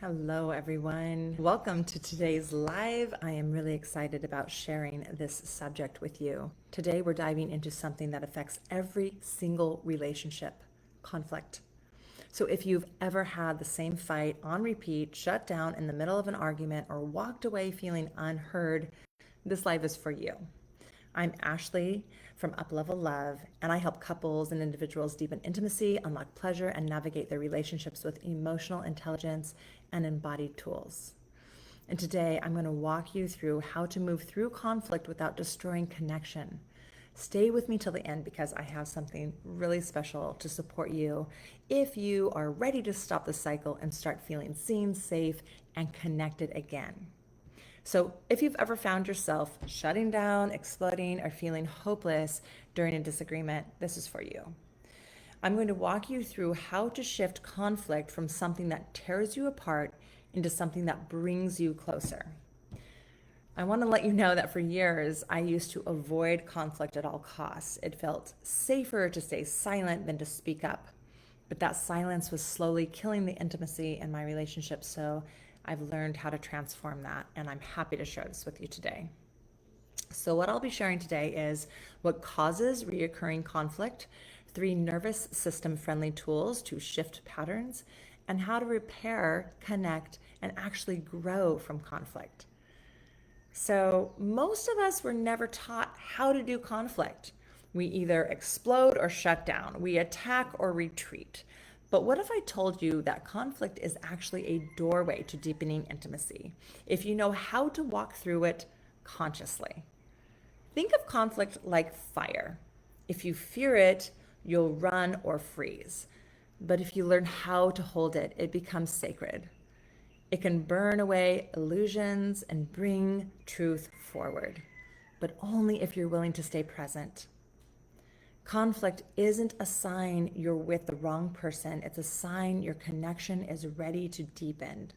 Hello, everyone. Welcome to today's live. I am really excited about sharing this subject with you. Today, we're diving into something that affects every single relationship: conflict. So, if you've ever had the same fight on repeat, shut down in the middle of an argument, or walked away feeling unheard, this live is for you. I'm Ashley from Uplevel Love, and I help couples and individuals deepen intimacy, unlock pleasure, and navigate their relationships with emotional intelligence and embodied tools. And today I'm going to walk you through how to move through conflict without destroying connection. Stay with me till the end because I have something really special to support you if you are ready to stop the cycle and start feeling seen, safe, and connected again. So, if you've ever found yourself shutting down, exploding, or feeling hopeless during a disagreement, this is for you. I'm going to walk you through how to shift conflict from something that tears you apart into something that brings you closer. I want to let you know that for years, I used to avoid conflict at all costs. It felt safer to stay silent than to speak up. But that silence was slowly killing the intimacy in my relationship, so I've learned how to transform that, and I'm happy to share this with you today. So what I'll be sharing today is what causes reoccurring conflict, 3 nervous system friendly tools to shift patterns, and how to repair, connect, and actually grow from conflict. So most of us were never taught how to do conflict. We either explode or shut down. We attack or retreat. But what if I told you that conflict is actually a doorway to deepening intimacy if you know how to walk through it consciously? Think of conflict like fire. If you fear it, you'll run or freeze. But if you learn how to hold it, it becomes sacred. It can burn away illusions and bring truth forward, but only if you're willing to stay present. Conflict isn't a sign you're with the wrong person. It's a sign your connection is ready to deepen.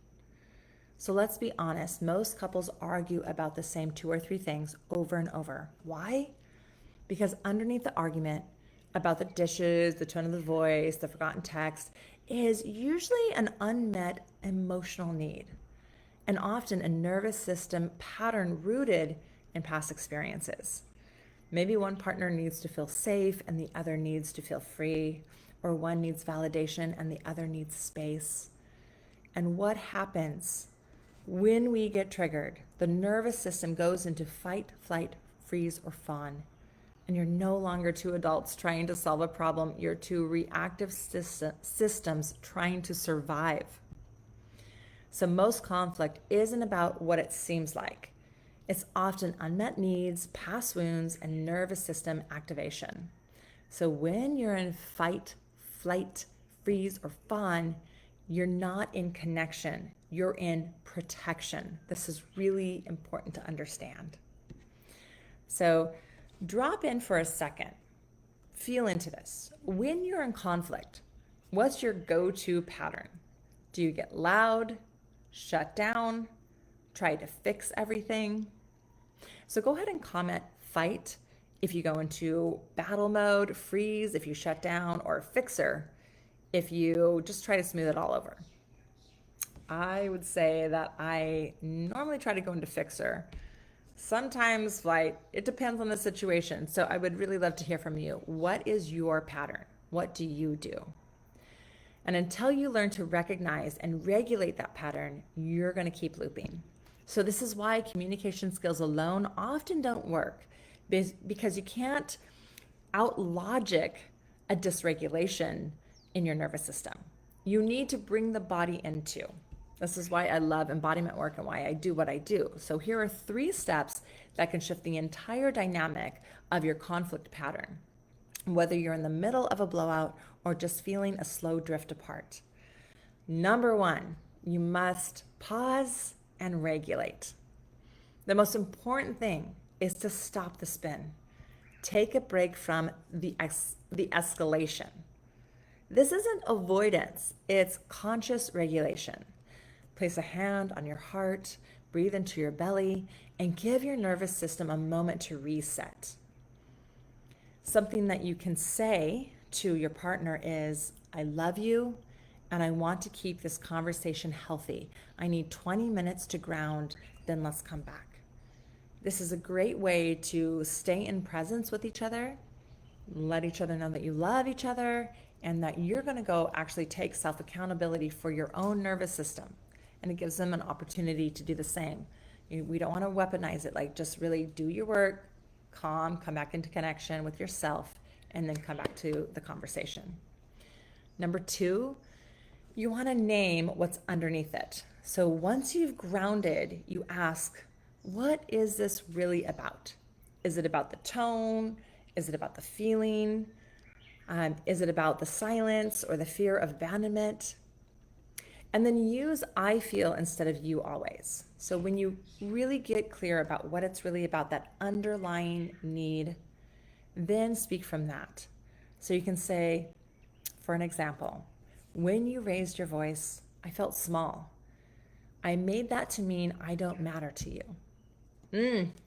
So let's be honest, most couples argue about the same 2 or 3 things over and over. Why? Because underneath the argument about the dishes, the tone of the voice, the forgotten text, is usually an unmet emotional need, and often a nervous system pattern rooted in past experiences. Maybe one partner needs to feel safe and the other needs to feel free, or one needs validation and the other needs space. And what happens when we get triggered? The nervous system goes into fight, flight, freeze, or fawn. And you're no longer 2 adults trying to solve a problem. You're 2 reactive systems trying to survive. So most conflict isn't about what it seems like. It's often unmet needs, past wounds, and nervous system activation. So when you're in fight, flight, freeze, or fawn, you're not in connection. You're in protection. This is really important to understand. So drop in for a second. Feel into this. When you're in conflict, what's your go-to pattern? Do you get loud, shut down, try to fix everything? So go ahead and comment fight if you go into battle mode, freeze if you shut down, or fixer if you just try to smooth it all over. I would say that I normally try to go into fixer. Sometimes flight, it depends on the situation. So I would really love to hear from you. What is your pattern? What do you do? And until you learn to recognize and regulate that pattern, you're going to keep looping. So this is why communication skills alone often don't work, because you can't out-logic a dysregulation in your nervous system. You need to bring the body into. This is why I love embodiment work and why I do what I do. So here are 3 steps that can shift the entire dynamic of your conflict pattern, whether you're in the middle of a blowout or just feeling a slow drift apart. Number 1, you must pause and regulate. The most important thing is to stop the spin. Take a break from the escalation. This isn't avoidance, it's conscious regulation. Place a hand on your heart, breathe into your belly, and give your nervous system a moment to reset. Something that you can say to your partner is, I love you, and I want to keep this conversation healthy. I need 20 minutes to ground, then let's come back. This is a great way to stay in presence with each other, let each other know that you love each other, and that you're going to go actually take self accountability for your own nervous system. And it gives them an opportunity to do the same. We don't want to weaponize it, like just really do your work, calm, come back into connection with yourself, and then come back to the conversation. Number 2, you want to name what's underneath it. So once you've grounded, you ask, what is this really about? Is it about the tone? Is it about the feeling? Is it about the silence or the fear of abandonment? And then use I feel instead of you always. So when you really get clear about what it's really about, that underlying need, then speak from that. So you can say, for an example, when you raised your voice, I felt small. I made that to mean I don't matter to you.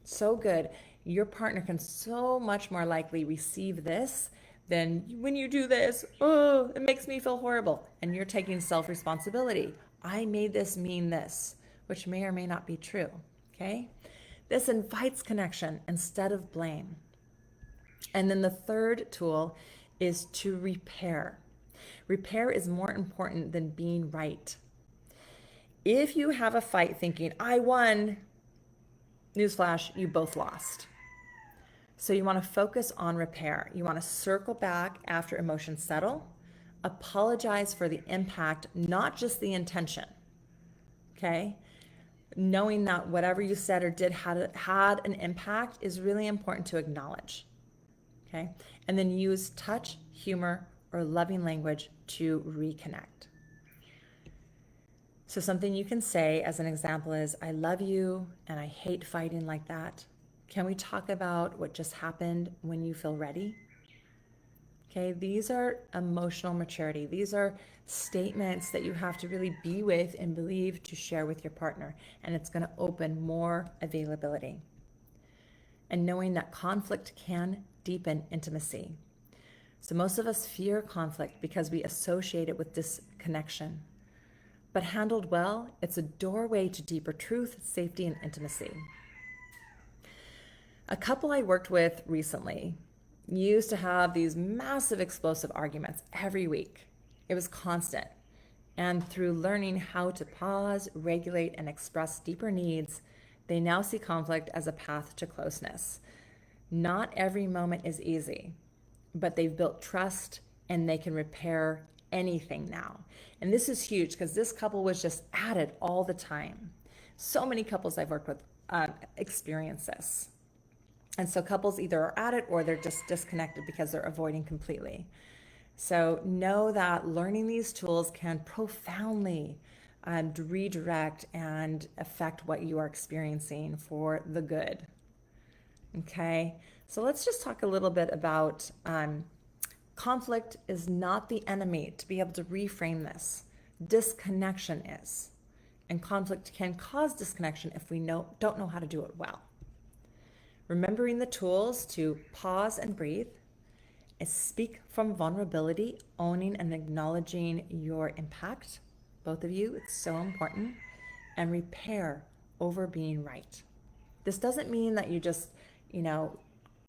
So good. Your partner can so much more likely receive this than when you do this, oh, it makes me feel horrible. And you're taking self-responsibility. I made this mean this, which may or may not be true, okay? This invites connection instead of blame. And then the third tool is to repair. Repair is more important than being right. If you have a fight thinking, I won, newsflash, you both lost. So you want to focus on repair. You want to circle back after emotions settle, apologize for the impact, not just the intention, okay? Knowing that whatever you said or did had an impact is really important to acknowledge, okay? And then use touch, humor, or loving language to reconnect. So something you can say as an example is, I love you and I hate fighting like that. Can we talk about what just happened when you feel ready? Okay, these are emotional maturity. These are statements that you have to really be with and believe to share with your partner. And it's going to open more availability. And knowing that conflict can deepen intimacy. So most of us fear conflict because we associate it with disconnection. But handled well, it's a doorway to deeper truth, safety, and intimacy. A couple I worked with recently used to have these massive explosive arguments every week. It was constant. And through learning how to pause, regulate, and express deeper needs, they now see conflict as a path to closeness. Not every moment is easy, but they've built trust and they can repair anything now. And this is huge because this couple was just at it all the time. So many couples I've worked with experience this. And so couples either are at it or they're just disconnected because they're avoiding completely. So know that learning these tools can profoundly redirect and affect what you are experiencing for the good. Okay, so let's just talk a little bit about conflict is not the enemy, to be able to reframe this. Disconnection is. And conflict can cause disconnection if we don't know how to do it well. Remembering the tools to pause and breathe, is speak from vulnerability, owning and acknowledging your impact, both of you, it's so important, and repair over being right. This doesn't mean that you just,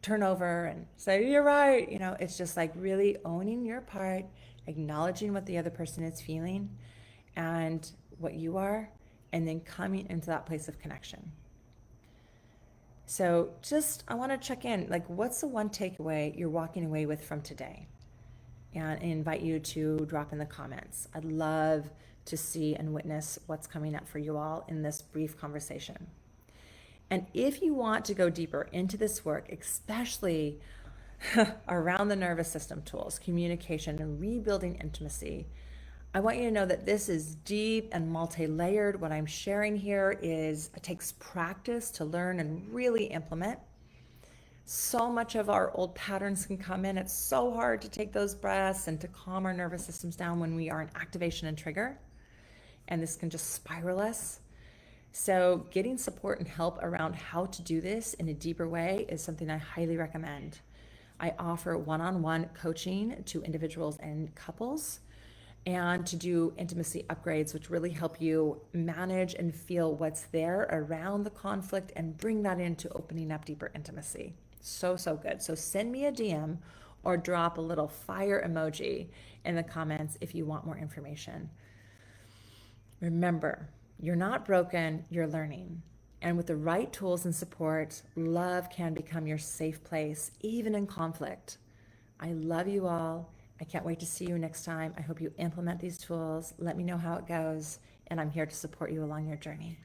turn over and say, you're right. It's just like really owning your part, acknowledging what the other person is feeling and what you are, and then coming into that place of connection. So I want to check in, like, what's the one takeaway you're walking away with from today? And I invite you to drop in the comments. I'd love to see and witness what's coming up for you all in this brief conversation. And if you want to go deeper into this work, especially around the nervous system tools, communication, and rebuilding intimacy, I want you to know that this is deep and multi-layered. What I'm sharing here it takes practice to learn and really implement. So much of our old patterns can come in. It's so hard to take those breaths and to calm our nervous systems down when we are in activation and trigger. And this can just spiral us. So getting support and help around how to do this in a deeper way is something I highly recommend. I offer one-on-one coaching to individuals and couples. and to do intimacy upgrades, which really help you manage and feel what's there around the conflict and bring that into opening up deeper intimacy. So, so good. So send me a DM or drop a little fire emoji in the comments if you want more information. Remember, you're not broken, you're learning. And with the right tools and support, love can become your safe place, even in conflict. I love you all. I can't wait to see you next time. I hope you implement these tools. Let me know how it goes, and I'm here to support you along your journey.